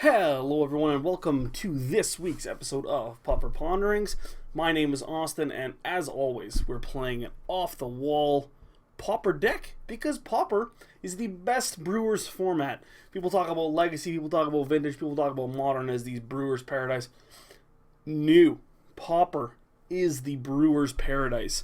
Hello everyone and welcome to this week's episode of Pauper Ponderings. My name is Austin and as always we're playing an off-the-wall Pauper deck because Pauper is the best Brewers format. People talk about Legacy, people talk about Vintage, people talk about Modern as these Brewers Paradise. New Pauper is the Brewers Paradise.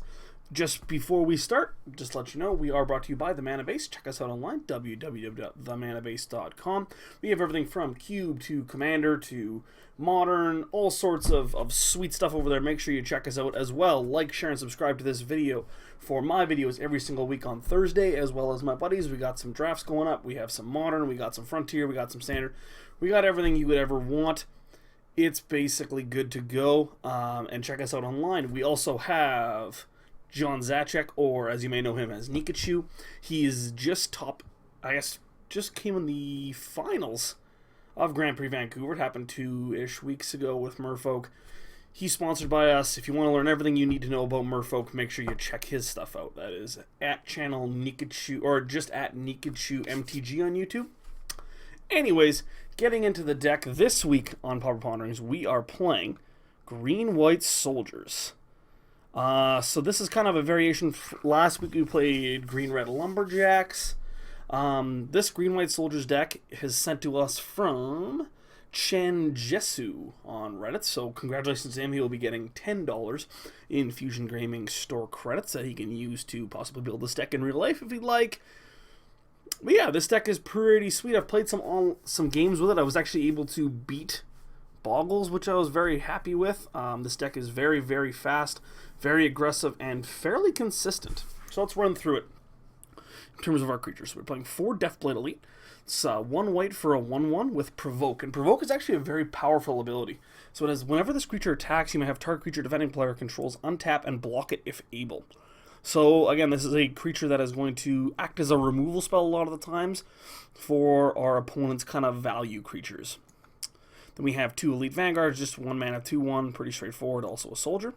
Just before we start, just to let you know, we are brought to you by The Mana Base. Check us out online, www.themanabase.com. We have everything from Cube to Commander to Modern, all sorts of sweet stuff over there. Make sure you check us out as well. Like, share, and subscribe to this video for my videos every single week on Thursday, as well as my buddies. We got some drafts going up. We have some Modern, we got some Frontier, we got some Standard. We got everything you would ever want. It's basically good to go. And check us out online. We also have John Zacek, or as you may know him as Nikachu. He is just just came in the finals of Grand Prix Vancouver. It happened 2-ish weeks ago with Merfolk. He's sponsored by us. If you want to learn everything you need to know about Merfolk, make sure you check his stuff out. That is at channel Nikachu, or just at Nikachu MTG on YouTube. Anyways, getting into the deck this week on Pauper Ponderings, we are playing Green-White Soldiers. So this is kind of a variation. Last week we played Green-Red Lumberjacks. This Green-White Soldiers deck is sent to us from Chen Jesu on Reddit. So congratulations to him. He will be getting $10 in Fusion Gaming store credits that he can use to possibly build this deck in real life if he'd like. But yeah, this deck is pretty sweet. I've played some games with it. I was actually able to beat Boggles, which I was very happy with. This deck is very, very fast, very aggressive, and fairly consistent. So let's run through it in terms of our creatures. So we're playing 4 Deathblade Elite. It's 1 white for a 1/1 with Provoke. And Provoke is actually a very powerful ability. So it is whenever this creature attacks, you may have target creature defending player controls untap and block it if able. So again, this is a creature that is going to act as a removal spell a lot of the times for our opponent's kind of value creatures. Then we have 2 Elite Vanguards, just 1 mana 2/1, pretty straightforward, also a soldier.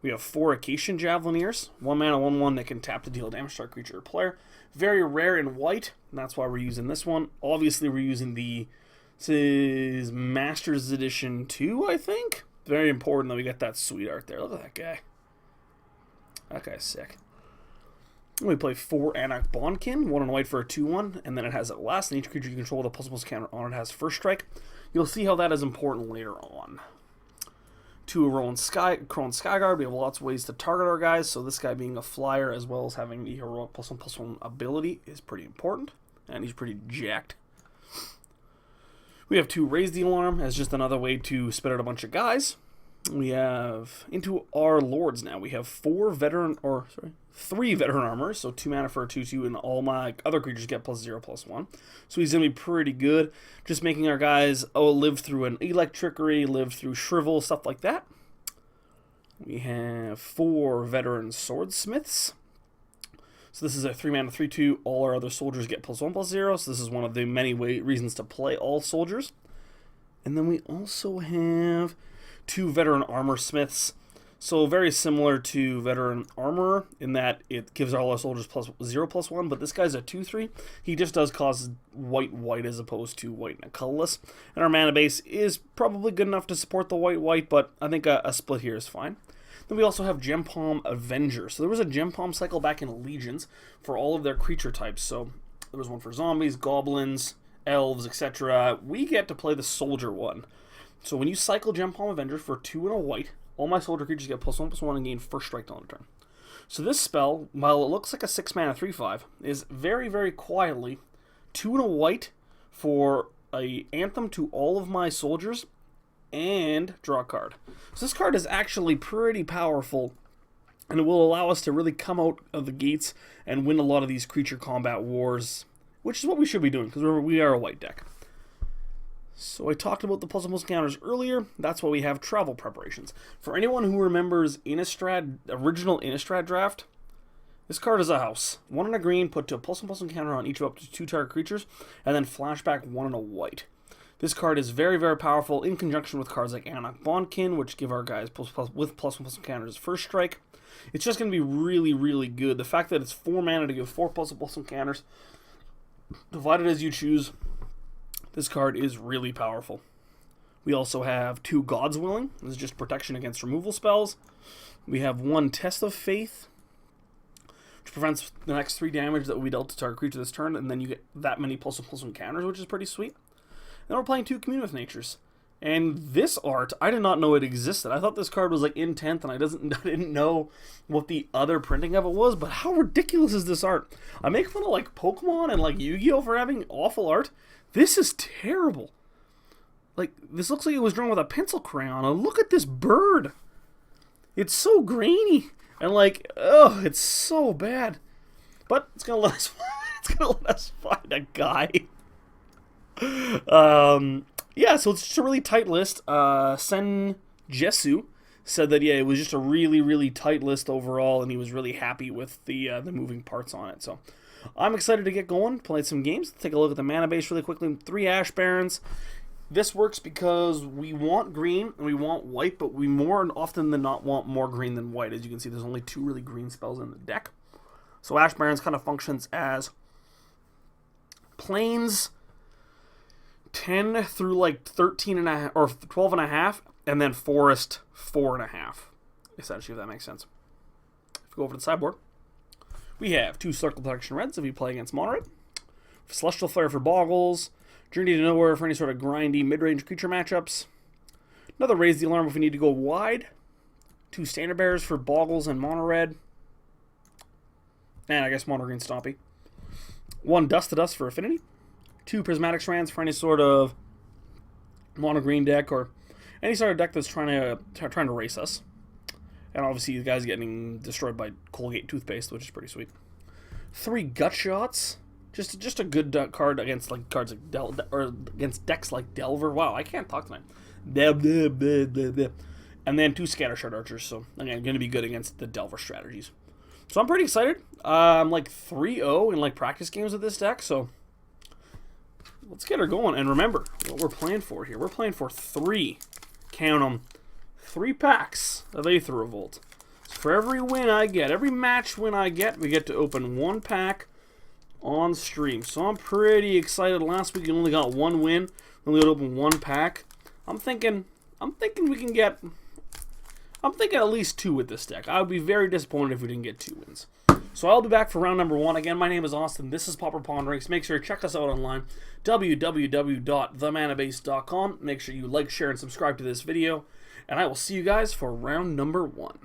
We have 4 Acacian Javelineers, 1 mana 1/1 that can tap to deal damage to our creature or player. Very rare in white, and that's why we're using this one. Obviously, we're using this is Masters Edition 2, I think. Very important that we get that sweet art there. Look at that guy. That guy's sick. We play 4 Anak Bondkin, 1 in white for a 2/1, and then it has a last, and each creature you control with a +++ counter on it has first strike. You'll see how that is important later on. 2 Crone Skyguard. We have lots of ways to target our guys, so this guy being a flyer as well as having the heroic +1/+1 ability is pretty important, and he's pretty jacked. We have 2 Raise the Alarm as just another way to spit out a bunch of guys. We have into our lords now. We have 3 veteran armor, so 2 mana for a 2/2, and all my other creatures get +0/+1. So he's gonna be pretty good, just making our guys live through an Electrickery, live through Shrivel, stuff like that. We have 4 veteran swordsmiths. So this is a 3 mana 3/2. All our other soldiers get +1/+0. So this is one of the many reasons to play all soldiers. And then we also have 2 veteran armor smiths. So very similar to veteran armor in that it gives all our soldiers +0/+1, but this guy's a 2/3. He just does cause white as opposed to white and colorless. And our mana base is probably good enough to support the white, but I think a split here is fine. Then we also have Gempalm Avenger. So there was a Gempalm cycle back in Legions for all of their creature types. So there was one for zombies, goblins, elves, etc. We get to play the soldier one. So when you cycle Gempalm Avenger for 2 and a white, all my soldier creatures get +1/+1 and gain first strike on the turn. So this spell, while it looks like a 6 mana 3/5, is very, very quietly 2 and a white for a Anthem to all of my soldiers and draw a card. So this card is actually pretty powerful, and it will allow us to really come out of the gates and win a lot of these creature combat wars, which is what we should be doing because we are a white deck. So I talked about the ++ counters earlier. That's why we have travel preparations. For anyone who remembers original Innistrad draft, this card is a house. 1 in a green, put to a ++ counter on each of up to 2 target creatures, and then flashback 1 in a white. This card is very, very powerful in conjunction with cards like Anak Bondkin, which give our guys with ++ counters first strike. It's just going to be really, really good. The fact that it's 4 mana to give 4 ++ counters, divided as you choose, This card is really powerful. We also have 2 God's Willing. This is just protection against removal spells. We have 1 Test of Faith, which prevents the next 3 damage that will be dealt to target creature this turn, and then you get that many +1/+1 counters, which is pretty sweet. Then we're playing 2 Commune with Natures. And this art, I did not know it existed. I thought this card was like in 10th, and I didn't know what the other printing of it was, but how ridiculous is this art? I make fun of like Pokemon and like Yu-Gi-Oh! For having awful art. This is terrible. Like, this looks like it was drawn with a pencil crayon. And look at this bird. It's so grainy. And like, oh, it's so bad. But it's gonna let us find a guy. Yeah, so it's just a really tight list. Sen Jesu said that, yeah, it was just a really, really tight list overall, and he was really happy with the moving parts on it. So I'm excited to get going, play some games. Take a look at the mana base really quickly. 3 Ash Barons. This works because we want green and we want white, but we more often than not want more green than white. As you can see, there's only 2 really green spells in the deck. So Ash Barons kind of functions as plains 10 through like 13 and a half, or 12 and a half, and then forest 4 and a half. Essentially, if that makes sense. If we go over to the sideboard, we have 2 Circle Protection Reds if we play against Mono Red, Celestial Flare for Boggles, Journey to Nowhere for any sort of grindy mid-range creature matchups, another Raise the Alarm if we need to go wide, 2 Standard Bearers for Boggles and Mono Red, and I guess Mono Green Stompy, 1 Dust to Dust for Affinity, 2 Prismatic Strands for any sort of mono green deck or any sort of deck that's trying to race us. And obviously you guys getting destroyed by Colgate toothpaste, which is pretty sweet. 3 Gut Shots, just a good card against like cards like against decks like Delver. Wow, I can't talk tonight. And then 2 Scattershot Archers. So again, going to be good against the Delver strategies. So I'm pretty excited. I'm like 3-0 in like practice games with this deck. So let's get her going. And remember what we're playing for here. We're playing for 3, count them, 3 packs of Aether Revolt. So for every win I get, every match win I get, we get to open 1 pack on stream. So I'm pretty excited. Last week we only got 1 win. We only got to open 1 pack. I'm thinking we can get, I'm thinking at least 2 with this deck. I would be very disappointed if we didn't get 2 wins. So I'll be back for round number 1. Again, my name is Austin. This is Pauper Ponderings. Make sure to check us out online, www.themanabase.com. Make sure you like, share, and subscribe to this video. And I will see you guys for round number 1.